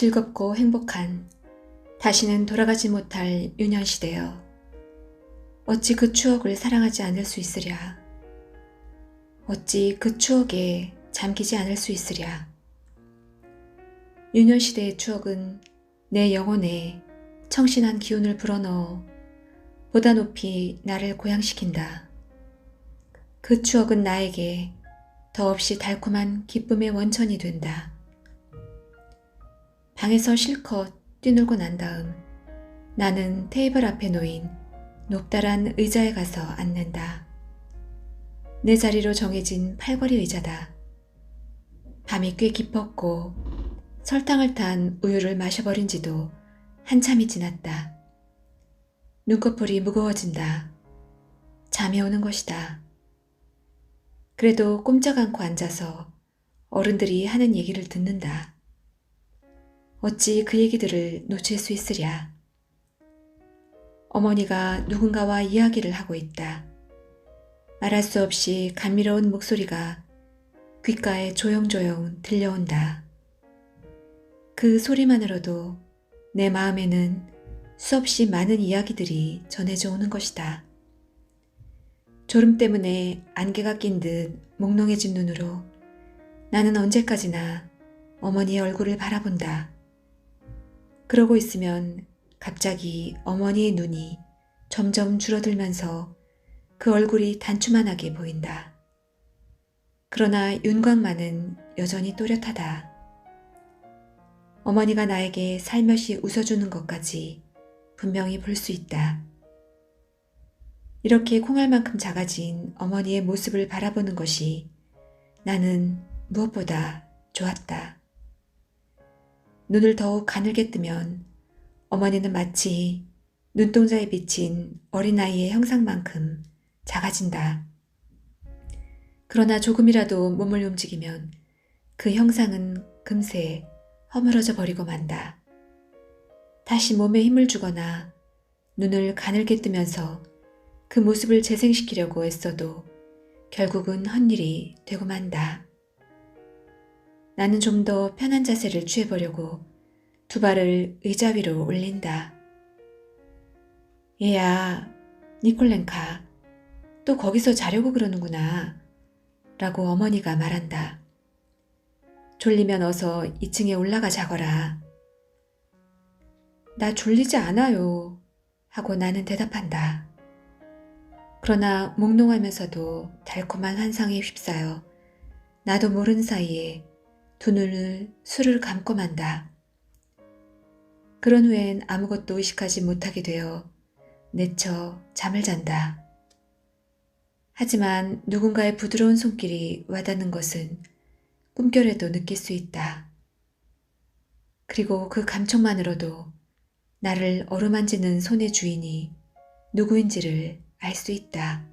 즐겁고 행복한 다시는 돌아가지 못할 유년시대여. 어찌 그 추억을 사랑하지 않을 수 있으랴. 어찌 그 추억에 잠기지 않을 수 있으랴. 유년시대의 추억은 내 영혼에 청신한 기운을 불어넣어 보다 높이 나를 고양시킨다. 그 추억은 나에게 더없이 달콤한 기쁨의 원천이 된다. 방에서 실컷 뛰놀고 난 다음 나는 테이블 앞에 놓인 높다란 의자에 가서 앉는다. 내 자리로 정해진 팔걸이 의자다. 밤이 꽤 깊었고 설탕을 탄 우유를 마셔버린 지도 한참이 지났다. 눈꺼풀이 무거워진다. 잠이 오는 것이다. 그래도 꼼짝 않고 앉아서 어른들이 하는 얘기를 듣는다. 어찌 그 얘기들을 놓칠 수 있으랴. 어머니가 누군가와 이야기를 하고 있다. 말할 수 없이 감미로운 목소리가 귓가에 조용조용 들려온다. 그 소리만으로도 내 마음에는 수없이 많은 이야기들이 전해져 오는 것이다. 졸음 때문에 안개가 낀 듯 몽롱해진 눈으로 나는 언제까지나 어머니의 얼굴을 바라본다. 그러고 있으면 갑자기 어머니의 눈이 점점 줄어들면서 그 얼굴이 단추만하게 보인다. 그러나 윤곽만은 여전히 또렷하다. 어머니가 나에게 살며시 웃어주는 것까지 분명히 볼 수 있다. 이렇게 콩알만큼 작아진 어머니의 모습을 바라보는 것이 나는 무엇보다 좋았다. 눈을 더욱 가늘게 뜨면 어머니는 마치 눈동자에 비친 어린아이의 형상만큼 작아진다. 그러나 조금이라도 몸을 움직이면 그 형상은 금세 허물어져 버리고 만다. 다시 몸에 힘을 주거나 눈을 가늘게 뜨면서 그 모습을 재생시키려고 애써도 결국은 헛일이 되고 만다. 나는 좀 더 편한 자세를 취해보려고 두 발을 의자 위로 올린다. 얘야, 니콜렌카, 또 거기서 자려고 그러는구나 라고 어머니가 말한다. 졸리면 어서 2층에 올라가 자거라. 나 졸리지 않아요 하고 나는 대답한다. 그러나 몽롱하면서도 달콤한 환상에 휩싸여 나도 모르는 사이에 두 눈을 술을 감고 만다. 그런 후엔 아무것도 의식하지 못하게 되어 내쳐 잠을 잔다. 하지만 누군가의 부드러운 손길이 와닿는 것은 꿈결에도 느낄 수 있다. 그리고 그 감촉만으로도 나를 어루만지는 손의 주인이 누구인지를 알 수 있다.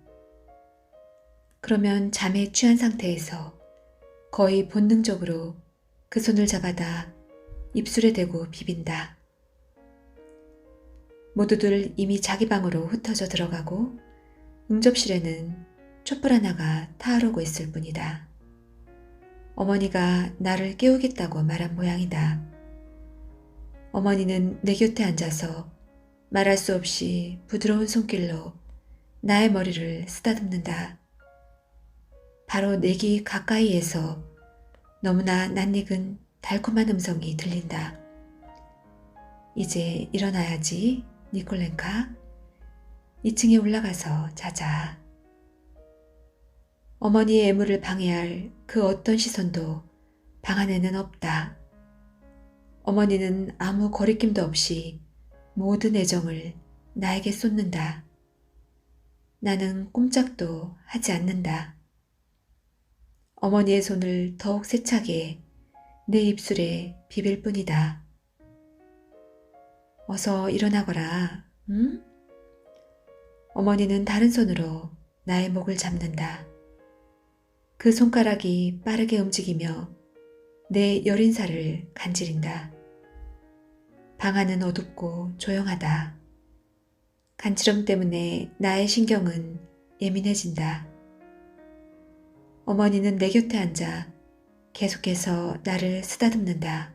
그러면 잠에 취한 상태에서 거의 본능적으로 그 손을 잡아다 입술에 대고 비빈다. 모두들 이미 자기 방으로 흩어져 들어가고 응접실에는 촛불 하나가 타오르고 있을 뿐이다. 어머니가 나를 깨우겠다고 말한 모양이다. 어머니는 내 곁에 앉아서 말할 수 없이 부드러운 손길로 나의 머리를 쓰다듬는다. 바로 내 귀 가까이에서 너무나 낯익은 달콤한 음성이 들린다. 이제 일어나야지, 니콜렌카. 2층에 올라가서 자자. 어머니의 애무를 방해할 그 어떤 시선도 방 안에는 없다. 어머니는 아무 거리낌도 없이 모든 애정을 나에게 쏟는다. 나는 꼼짝도 하지 않는다. 어머니의 손을 더욱 세차게 내 입술에 비빌 뿐이다. 어서 일어나거라, 응? 어머니는 다른 손으로 나의 목을 잡는다. 그 손가락이 빠르게 움직이며 내 여린살을 간지린다. 방 안은 어둡고 조용하다. 간지럼 때문에 나의 신경은 예민해진다. 어머니는 내 곁에 앉아 계속해서 나를 쓰다듬는다.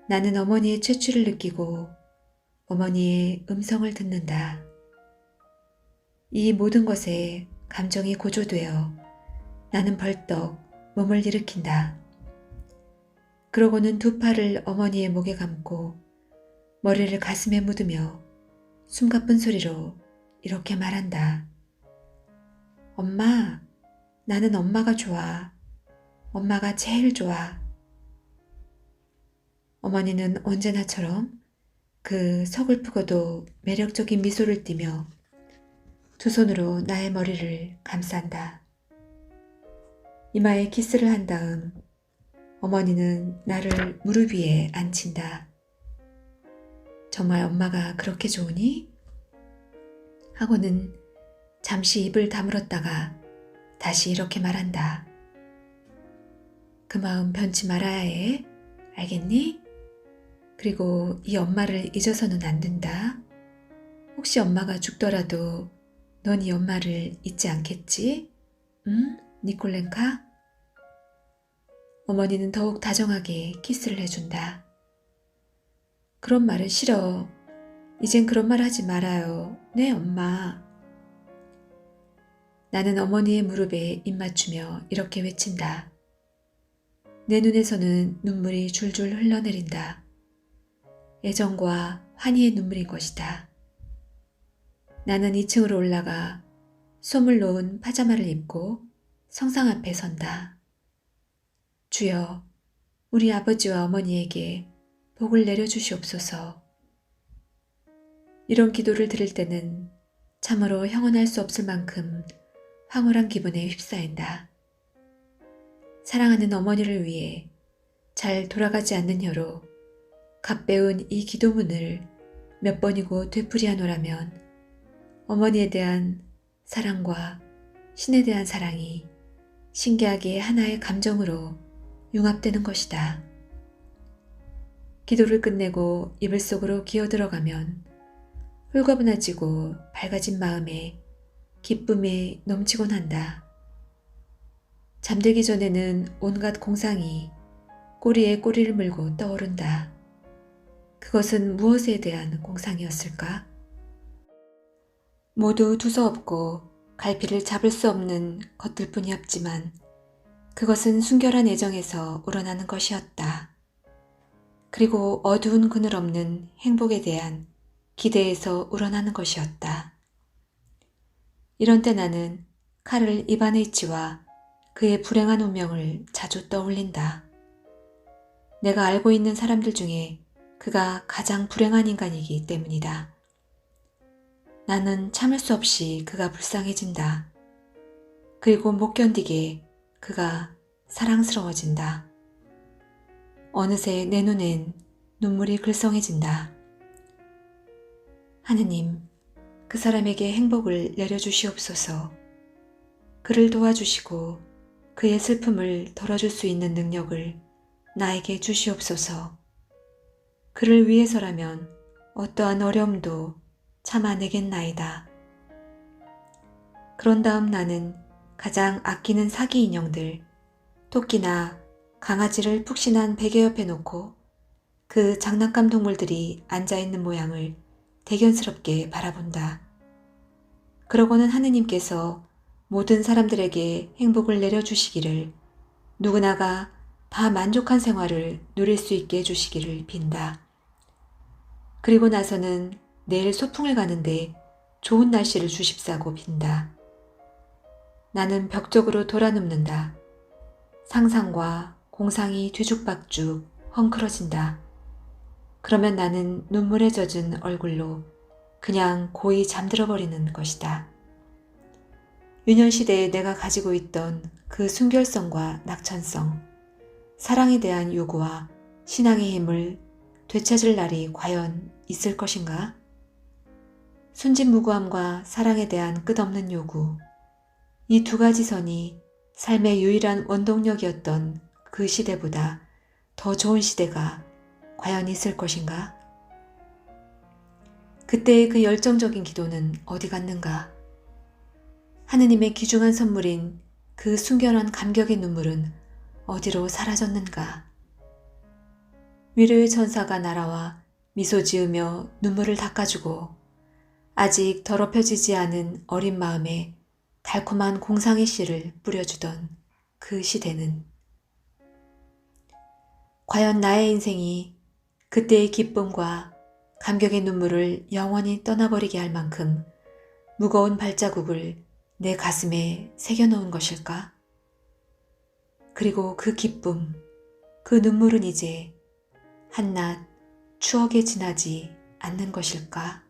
나는 어머니의 채취를 느끼고 어머니의 음성을 듣는다. 이 모든 것에 감정이 고조되어 나는 벌떡 몸을 일으킨다. 그러고는 두 팔을 어머니의 목에 감고 머리를 가슴에 묻으며 숨가쁜 소리로 이렇게 말한다. 엄마, 나는 엄마가 좋아. 엄마가 제일 좋아. 어머니는 언제나처럼 그 서글프고도 매력적인 미소를 띠며 두 손으로 나의 머리를 감싼다. 이마에 키스를 한 다음 어머니는 나를 무릎 위에 앉힌다. 정말 엄마가 그렇게 좋으니? 하고는 잠시 입을 다물었다가 다시 이렇게 말한다. 그 마음 변치 말아야 해. 알겠니? 그리고 이 엄마를 잊어서는 안 된다. 혹시 엄마가 죽더라도 넌 이 엄마를 잊지 않겠지? 응? 니콜렌카? 어머니는 더욱 다정하게 키스를 해준다. 그런 말은 싫어. 이젠 그런 말 하지 말아요. 네, 엄마. 나는 어머니의 무릎에 입 맞추며 이렇게 외친다. 내 눈에서는 눈물이 줄줄 흘러내린다. 애정과 환희의 눈물인 것이다. 나는 2층으로 올라가 솜을 놓은 파자마를 입고 성상 앞에 선다. 주여, 우리 아버지와 어머니에게 복을 내려주시옵소서. 이런 기도를 들을 때는 참으로 형언할 수 없을 만큼 황홀한 기분에 휩싸인다. 사랑하는 어머니를 위해 잘 돌아가지 않는 혀로 갓배운 이 기도문을 몇 번이고 되풀이하노라면 어머니에 대한 사랑과 신에 대한 사랑이 신기하게 하나의 감정으로 융합되는 것이다. 기도를 끝내고 이불 속으로 기어들어가면 홀가분해지고 밝아진 마음에 기쁨이 넘치곤 한다. 잠들기 전에는 온갖 공상이 꼬리에 꼬리를 물고 떠오른다. 그것은 무엇에 대한 공상이었을까? 모두 두서없고 갈피를 잡을 수 없는 것들 뿐이었지만 그것은 순결한 애정에서 우러나는 것이었다. 그리고 어두운 그늘 없는 행복에 대한 기대에서 우러나는 것이었다. 이런 때 나는 칼을 입안에 있지와 그의 불행한 운명을 자주 떠올린다. 내가 알고 있는 사람들 중에 그가 가장 불행한 인간이기 때문이다. 나는 참을 수 없이 그가 불쌍해진다. 그리고 못 견디게 그가 사랑스러워진다. 어느새 내 눈엔 눈물이 글썽해진다. 하느님, 그 사람에게 행복을 내려주시옵소서. 그를 도와주시고 그의 슬픔을 덜어줄 수 있는 능력을 나에게 주시옵소서. 그를 위해서라면 어떠한 어려움도 참아내겠나이다. 그런 다음 나는 가장 아끼는 사기 인형들, 토끼나 강아지를 푹신한 베개 옆에 놓고 그 장난감 동물들이 앉아있는 모양을 대견스럽게 바라본다. 그러고는 하느님께서 모든 사람들에게 행복을 내려주시기를, 누구나가 다 만족한 생활을 누릴 수 있게 해주시기를 빈다. 그리고 나서는 내일 소풍을 가는데 좋은 날씨를 주십사고 빈다. 나는 벽쪽으로 돌아눕는다. 상상과 공상이 뒤죽박죽 헝클어진다. 그러면 나는 눈물에 젖은 얼굴로 그냥 고이 잠들어버리는 것이다. 유년시대에 내가 가지고 있던 그 순결성과 낙천성, 사랑에 대한 요구와 신앙의 힘을 되찾을 날이 과연 있을 것인가? 순진무구함과 사랑에 대한 끝없는 요구, 이 두 가지 선이 삶의 유일한 원동력이었던 그 시대보다 더 좋은 시대가 과연 있을 것인가? 그때의 그 열정적인 기도는 어디 갔는가? 하느님의 귀중한 선물인 그 순결한 감격의 눈물은 어디로 사라졌는가? 위로의 천사가 날아와 미소 지으며 눈물을 닦아주고 아직 더럽혀지지 않은 어린 마음에 달콤한 공상의 씨를 뿌려주던 그 시대는 과연 나의 인생이 그때의 기쁨과 감격의 눈물을 영원히 떠나버리게 할 만큼 무거운 발자국을 내 가슴에 새겨놓은 것일까? 그리고 그 기쁨, 그 눈물은 이제 한낱 추억에 지나지 않는 것일까?